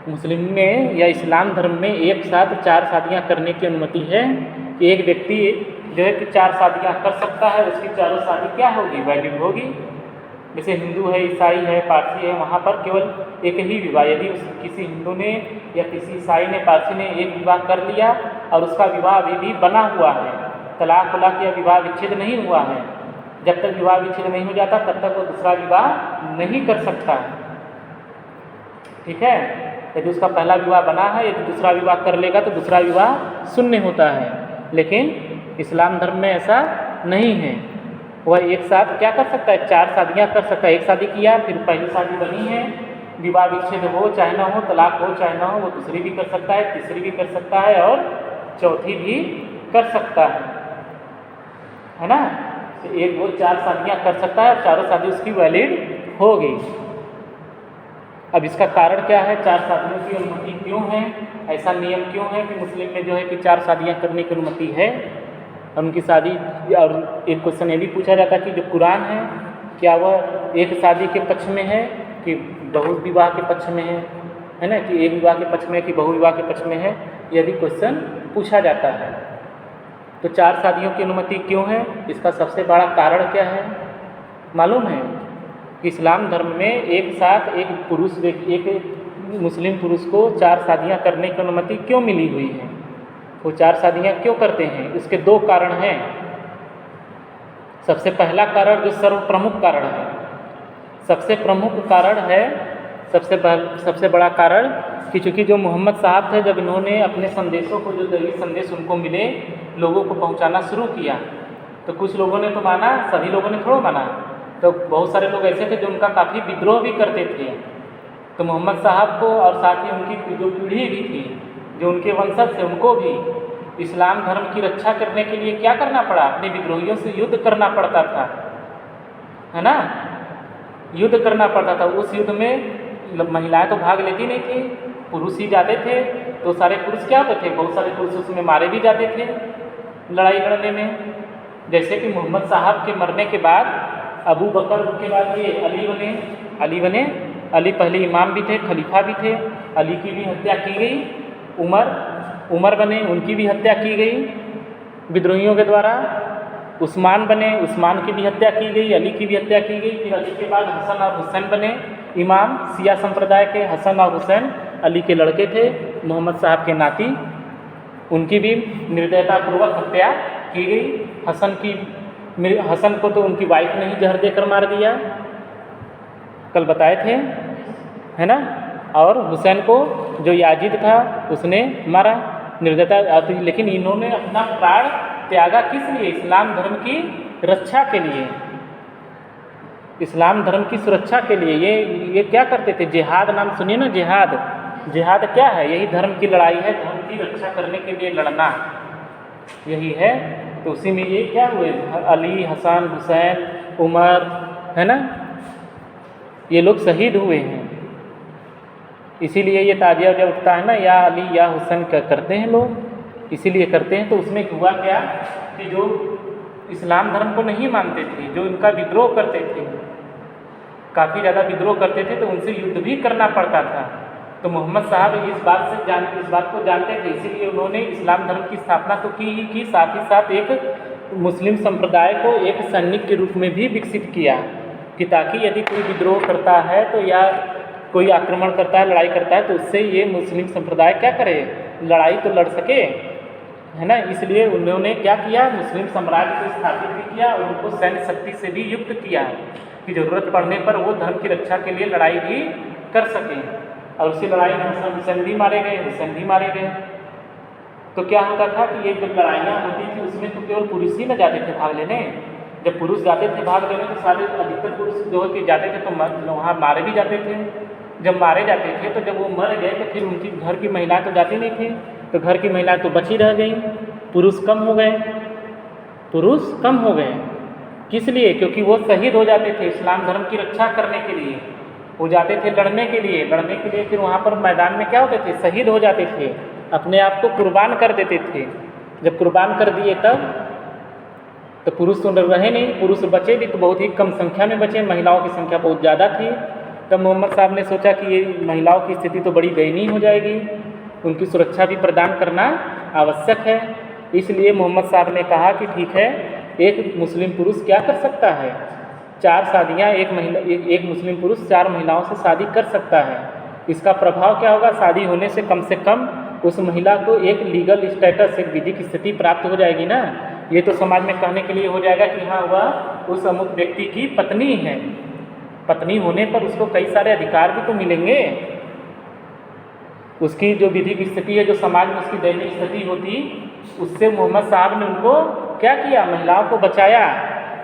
मुस्लिम में या इस्लाम धर्म में एक साथ 4 शादियाँ करने की अनुमति है कि एक व्यक्ति जो है कि 4 शादियाँ कर सकता है, उसकी चारों शादी क्या होगी, वैलिड होगी। जैसे हिंदू है, ईसाई है, पारसी है, वहाँ पर केवल एक ही विवाह, यदि किसी हिंदू ने या किसी ईसाई ने, पारसी ने एक विवाह कर लिया और उसका विवाह अभी भी बना हुआ है, तलाक वलाक या विवाह विच्छेद नहीं हुआ है, जब तक विवाह विच्छेद नहीं हो जाता तब तक वो दूसरा विवाह नहीं कर सकता। ठीक है, यदि उसका पहला विवाह बना है, यदि दूसरा विवाह कर लेगा तो दूसरा विवाह शून्य होता है। लेकिन इस्लाम धर्म में ऐसा नहीं है, वह एक साथ क्या कर सकता है, 4 शादियाँ कर सकता है। एक शादी किया, फिर पहली शादी बनी है, विवाह विच्छेद हो चाहे ना हो, तलाक हो चाहे ना हो, वो दूसरी भी कर सकता है, तीसरी भी कर सकता है और चौथी भी कर सकता है ना। तो एक वो 4 शादियाँ कर सकता है और चारों शादी उसकी वैलिड होगी। अब इसका कारण क्या है, 4 शादियों की अनुमति क्यों है, ऐसा नियम क्यों है कि मुस्लिम में जो है कि 4 शादियाँ करने की अनुमति है और उनकी शादी। और एक क्वेश्चन ये भी पूछा जाता है कि जो कुरान है क्या वह एक शादी के पक्ष में है कि बहुविवाह के पक्ष में है ना, कि एक विवाह के पक्ष में कि बहुविवाह के पक्ष में है, यह भी क्वेश्चन पूछा जाता है। तो 4 शादियों की अनुमति क्यों है, इसका सबसे बड़ा कारण क्या है मालूम है कि इस्लाम धर्म में एक साथ एक मुस्लिम पुरुष को 4 शादियाँ करने की अनुमति क्यों मिली हुई है, वो 4 शादियाँ क्यों करते हैं, इसके 2 कारण हैं। सबसे पहला कारण जो सर्व प्रमुख कारण है, सबसे प्रमुख कारण है, सबसे बड़ा कारण कि चूँकि जो मोहम्मद साहब थे, जब इन्होंने अपने संदेशों को, जो दैवी संदेश उनको मिले, लोगों को पहुंचाना शुरू किया, तो कुछ लोगों ने तो माना, सभी लोगों ने थोड़ा माना। तो बहुत सारे लोग ऐसे थे जो उनका काफ़ी विद्रोह भी करते थे। तो मोहम्मद साहब को और साथ ही उनकी जो पीढ़ी भी थी, जो उनके वंशज थे, उनको भी इस्लाम धर्म की रक्षा करने के लिए क्या करना पड़ा, अपने विद्रोहियों से युद्ध करना पड़ता था, है ना, युद्ध करना पड़ता था। उस युद्ध में महिलाएं तो भाग लेती नहीं थी, पुरुष ही जाते थे। तो सारे पुरुष क्या होते थे, बहुत सारे पुरुष उसमें मारे भी जाते थे लड़ाई लड़ने में। जैसे कि मोहम्मद साहब के मरने के बाद अबू बकर के बाद ये अली बने। अली पहले इमाम भी थे, खलीफा भी थे, अली की भी हत्या की गई। उमर बने, उनकी भी हत्या की गई विद्रोहियों के द्वारा। उस्मान बने, उस्मान की भी हत्या की गई, अली की भी हत्या की गई। फिर अली के बाद हसन और हुसैन बने इमाम, शिया संप्रदाय के। हसन और हुसैन अली के लड़के थे, मोहम्मद साहब के नाती, उनकी भी निर्दयतापूर्वक हत्या की गई। हसन को तो उनकी वाइफ ने ही जहर देकर मार दिया, कल बताए थे, है ना। और हुसैन को जो याजिद था उसने मारा, निर्दयता। लेकिन इन्होंने अपना प्राण त्यागा किस लिए, इस्लाम धर्म की रक्षा के लिए, इस्लाम धर्म की सुरक्षा के लिए। ये क्या करते थे, जिहाद नाम सुनिए ना, जिहाद क्या है, यही धर्म की लड़ाई है, धर्म की रक्षा करने के लिए लड़ना यही है। तो उसी में ये क्या हुए, अली, हसन, हुसैन, उमर, है ना, ये लोग शहीद हुए हैं। इसीलिए ये ताजिया जब उठता है ना, या अली या हुसैन करते हैं लोग, इसीलिए करते हैं। तो उसमें हुआ क्या कि जो इस्लाम धर्म को नहीं मानते थे, जो इनका विद्रोह करते थे, काफ़ी ज़्यादा विद्रोह करते थे, तो उनसे युद्ध भी करना पड़ता था। तो मोहम्मद साहब इस बात को जानते थे, इसीलिए उन्होंने इस्लाम धर्म की स्थापना तो की ही की, साथ ही साथ एक मुस्लिम संप्रदाय को एक सैनिक के रूप में भी विकसित किया कि ताकि यदि कोई विद्रोह करता है तो, या कोई आक्रमण करता है, लड़ाई करता है, तो उससे ये मुस्लिम संप्रदाय क्या करे, लड़ाई तो लड़ सके, है ना। इसलिए उन्होंने क्या किया, मुस्लिम साम्राज्य को स्थापित भी किया और उनको सैन्य शक्ति से भी युक्त किया कि ज़रूरत पड़ने पर वो धर्म की रक्षा के लिए लड़ाई भी कर सकें। और उसी लड़ाई में हसन हुसैन भी मारे गए, हुसैन भी मारे गए। तो क्या होता था कि ये जब लड़ाइयाँ होती थी उसमें तो केवल पुरुष ही न जाते थे भाग लेने। जब पुरुष जाते थे भाग लेने तो सारे अधिकतर पुरुष जो है कि जाते थे तो वहाँ मारे भी जाते थे। जब मारे जाते थे तो जब वो मर गए तो फिर उनकी घर की महिलाएं तो जाती नहीं थी, तो घर की महिलाएं तो बची रह गई, पुरुष कम हो गए। किस लिए, क्योंकि वो शहीद हो जाते थे इस्लाम धर्म की रक्षा करने के लिए, वो जाते थे लड़ने के लिए। फिर वहाँ पर मैदान में क्या होते थे, शहीद हो जाते थे, अपने आप को कुर्बान कर देते थे। जब कुर्बान कर दिए तब तो पुरुष तो रहे नहीं, पुरुष बचे भी तो बहुत ही कम संख्या में बचे, महिलाओं की संख्या बहुत ज़्यादा थी। तब मोहम्मद साहब ने सोचा कि ये महिलाओं की स्थिति तो बड़ी दयनीय हो जाएगी, उनकी सुरक्षा भी प्रदान करना आवश्यक है। इसलिए मोहम्मद साहब ने कहा कि ठीक है, एक मुस्लिम पुरुष क्या कर सकता है, 4 शादियाँ, एक मुस्लिम पुरुष 4 महिलाओं से शादी कर सकता है। इसका प्रभाव क्या होगा, शादी होने से कम उस महिला को एक लीगल स्टेटस, एक विधिक स्थिति प्राप्त हो जाएगी ना। ये तो समाज में कहने के लिए हो जाएगा कि हाँ वह उस अमुक व्यक्ति की पत्नी है। पत्नी होने पर उसको कई सारे अधिकार भी तो मिलेंगे। उसकी जो विधिक स्थिति है, जो समाज में उसकी दैनिक स्थिति होती, उससे मोहम्मद साहब ने उनको क्या किया, महिलाओं को बचाया,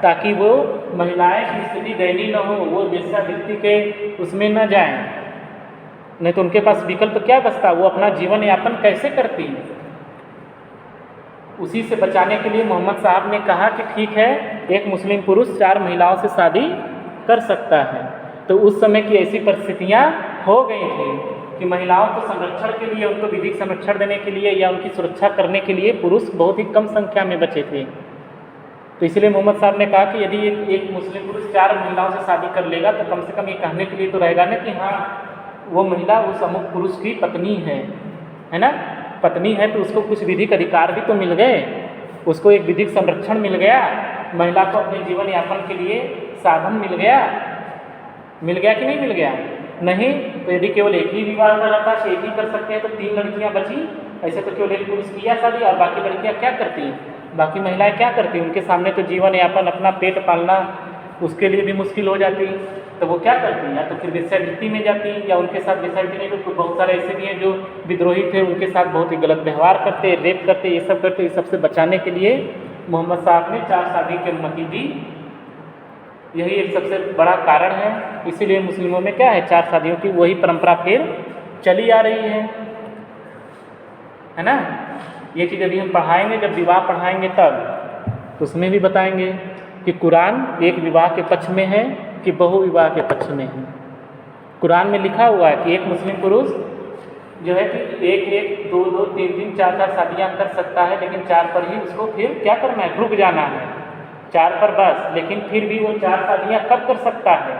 ताकि वो महिलाएं की स्थिति दयनीय न हो, वो वेश्यावृत्ति के उसमें न जाएं। नहीं तो उनके पास विकल्प क्या बचता, वो अपना जीवन यापन कैसे करती। उसी से बचाने के लिए मोहम्मद साहब ने कहा कि ठीक है, एक मुस्लिम पुरुष 4 महिलाओं से शादी कर सकता है। तो उस समय की ऐसी परिस्थितियाँ हो गई थी कि महिलाओं को संरक्षण के लिए, उनको विधिक संरक्षण देने के लिए या उनकी सुरक्षा करने के लिए पुरुष बहुत ही कम संख्या में बचे थे। तो इसलिए मोहम्मद साहब ने कहा कि यदि एक मुस्लिम पुरुष 4 महिलाओं से शादी कर लेगा तो कम से कम ये कहने के लिए तो रहेगा ना कि हाँ वो महिला उस अमुक पुरुष की पत्नी है ना। पत्नी है तो उसको कुछ विधिक अधिकार भी तो मिल गए, उसको एक विधिक संरक्षण मिल गया, महिला को अपने जीवन यापन के लिए साधन मिल गया कि नहीं मिल गया। नहीं तो यदि केवल एक ही विवाह कर रहा था, एक ही कर सकते हैं, तो 3 लड़कियां बची। ऐसे तो केवल एक पुरुष किया शादी और बाकी लड़कियां क्या करती, बाकी महिलाएं क्या करती, उनके सामने तो जीवन यापन, अपना पेट पालना उसके लिए भी मुश्किल हो जाती। तो वो क्या करती, या तो फिर वेश्यावृत्ति में जाती, या उनके साथ वेश्यावृत्ति नहीं तो बहुत सारे ऐसे भी हैं जो विद्रोही थे, उनके साथ बहुत ही गलत व्यवहार करते, रेप करते, ये सब करते। इस सबसे बचाने के लिए मोहम्मद साहब ने 4 शादी की अनुमति दी। यही एक सबसे बड़ा कारण है। इसीलिए मुस्लिमों में क्या है, 4 शादियों की वही परंपरा फिर चली आ रही है ना। ये चीज़ अभी हम पढ़ाएंगे, जब विवाह पढ़ाएंगे तब उसमें भी बताएंगे कि कुरान एक विवाह के पक्ष में है कि बहुविवाह के पक्ष में है। कुरान में लिखा हुआ है कि एक मुस्लिम पुरुष जो है कि 1-1, 2-2, 3-3, 4-4 शादियाँ कर सकता है, लेकिन 4 पर ही उसको फिर क्या करना है, रुक जाना है, 4 पर बस। लेकिन फिर भी वो 4 शादियाँ कब कर सकता है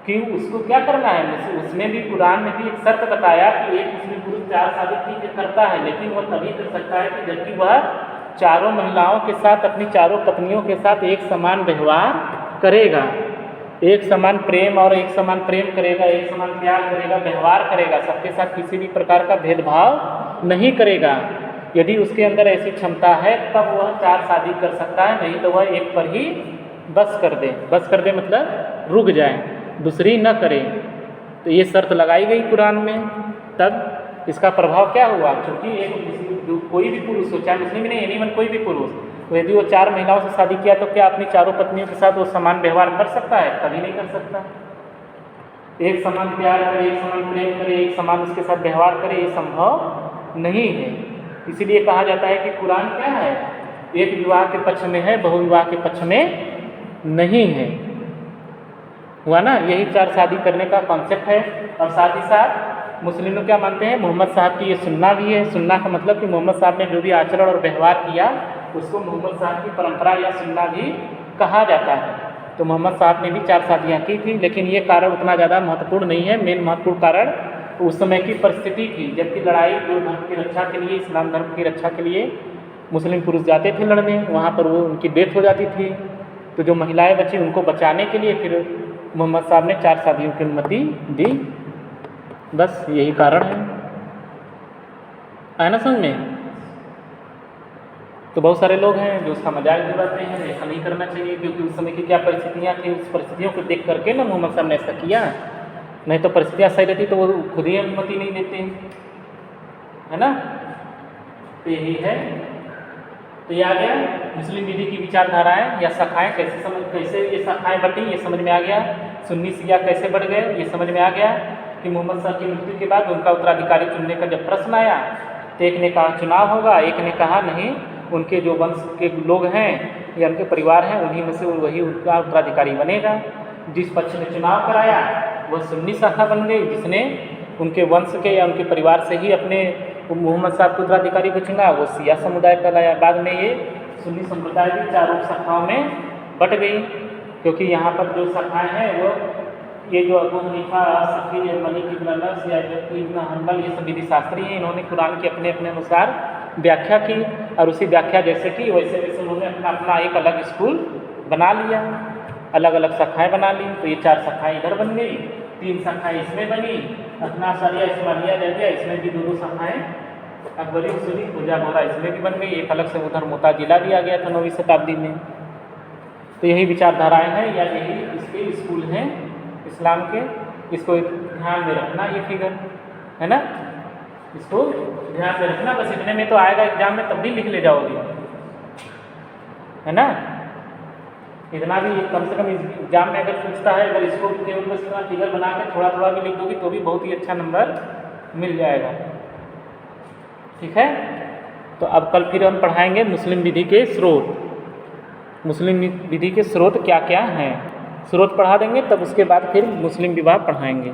कि उसको क्या करना है। उसमें भी कुरान में भी एक शर्त बताया कि एक मुस्लिम पुरुष 4 शादी ठीक है करता है, लेकिन वह तभी कर सकता है कि जबकि वह 4 महिलाओं के साथ, अपनी 4 पत्नियों के साथ एक समान व्यवहार करेगा, एक समान प्रेम और एक समान प्रेम करेगा, एक समान प्यार करेगा, व्यवहार करेगा, सबके साथ किसी भी प्रकार का भेदभाव नहीं करेगा। यदि उसके अंदर ऐसी क्षमता है तब वह 4 शादी कर सकता है, नहीं तो वह एक पर ही बस कर दे। बस कर दे मतलब रुक जाए, दूसरी न करे। तो ये शर्त लगाई गई कुरान में। तब इसका प्रभाव क्या हुआ, क्योंकि एक कोई भी पुरुष हो, चाहे मुस्लिम नहीं, एनीवन कोई भी पुरुष, तो यदि वो 4 महिलाओं से शादी किया तो क्या अपनी 4 पत्नियों के साथ वो समान व्यवहार कर सकता है? कभी नहीं कर सकता। एक समान प्यार करे, एक समान प्रेम करे, एक समान उसके साथ व्यवहार करे, ये संभव नहीं है। इसीलिए कहा जाता है कि कुरान क्या है, एक विवाह के पक्ष में है, बहुविवाह के पक्ष में नहीं है। हुआ ना, यही 4 शादी करने का कॉन्सेप्ट है। और साथ ही साथ मुस्लिम लोग क्या मानते हैं, मोहम्मद साहब की ये सुन्ना भी है। सुन्ना का मतलब कि मोहम्मद साहब ने जो भी आचरण और व्यवहार किया उसको मोहम्मद साहब की परंपरा या सुन्ना भी कहा जाता है। तो मोहम्मद साहब ने भी 4 शादियाँ की थी, लेकिन ये कारण उतना ज़्यादा महत्वपूर्ण नहीं है। मेन महत्वपूर्ण कारण उस समय की परिस्थिति थी, जबकि लड़ाई जो धर्म की रक्षा के लिए, इस्लाम धर्म की रक्षा के लिए मुस्लिम पुरुष जाते थे लड़ने, वहाँ पर वो उनकी डेथ हो जाती थी। तो जो महिलाएँ बची उनको बचाने के लिए फिर मोहम्मद साहब ने 4 शादियों की अनुमति दी। बस यही कारण है ना समझ में। तो बहुत सारे लोग हैं जो उसका मजाक भी उड़ाते हैं, ऐसा नहीं करना चाहिए, क्योंकि उस समय की क्या परिस्थितियाँ थी, उस परिस्थितियों को देख करके ना मोहम्मद साहब ने ऐसा किया। नहीं तो परिस्थितियाँ सही रहती तो वो खुद ही अनुमति नहीं देते, है ना। तो यही है। तो ये आ गया मुस्लिम विधि की विचारधाराएं या शाखाएं कैसे ये शाखाएं बटी, ये समझ में आ गया। सुन्नी शिया कैसे बढ़ गए, ये समझ में आ गया कि मोहम्मद साहब की मृत्यु के बाद उनका उत्तराधिकारी चुनने का जब प्रश्न आया तो एक ने कहा चुनाव होगा, एक ने कहा नहीं, उनके जो वंश के लोग हैं या उनके परिवार हैं उन्हीं में से वही उनका उत्तराधिकारी बनेगा। जिस पक्ष ने चुनाव कराया वह सुन्नी शाखा बन गई, जिसने उनके वंश के या उनके परिवार से ही अपने मोहम्मद साहब को उत्तराधिकारी को चुना वो शिया समुदाय कहलाया। बाद में ये सुन्नी संप्रदाय भी 4 शाखाओं में बट गई, क्योंकि यहाँ पर जो शाखाएँ हैं वो ये जो अबू हनीफा, शफी, मलिक इब्न अनस या इब्न हंबल, ये सब विधि शास्त्री हैं। इन्होंने कुरान के अपने अपने अनुसार व्याख्या की और उसी व्याख्या जैसे कि वैसे वैसे उन्होंने अपना अपना एक अलग स्कूल बना लिया, अलग अलग शाखाएँ बना ली। तो ये 4 शाखाएँ इधर बन गई, 3 शाखाएँ इसमें बनी, अथनासारिया इस्माइलिया रह गया, इसमें भी 2-2 शाखाएँ, अकबरी उसूरी खुजा बोरा इसमें भी बन गई, एक अलग से उधर मोताजिला भी आ गया था 9वीं शताब्दी में। तो यही विचारधाराएँ हैं या यही इसके स्कूल हैं इस्लाम के। इसको ध्यान में रखना, ये फिगर है ना, इसको ध्यान में रखना। बस इतने में तो आएगा एग्जाम में, तब भी लिख ले जाओगे, है ना। इतना भी कम से कम एग्जाम में अगर पूछता है, अगर इसको केवल बस इतना फिगर बना के थोड़ा थोड़ा भी लिख दोगी तो भी बहुत ही अच्छा नंबर मिल जाएगा। ठीक है, तो अब कल फिर हम पढ़ाएंगे मुस्लिम विधि के स्रोत। मुस्लिम विधि के स्रोत क्या क्या हैं, स्रोत पढ़ा देंगे, तब उसके बाद फिर मुस्लिम विवाह पढ़ाएंगे।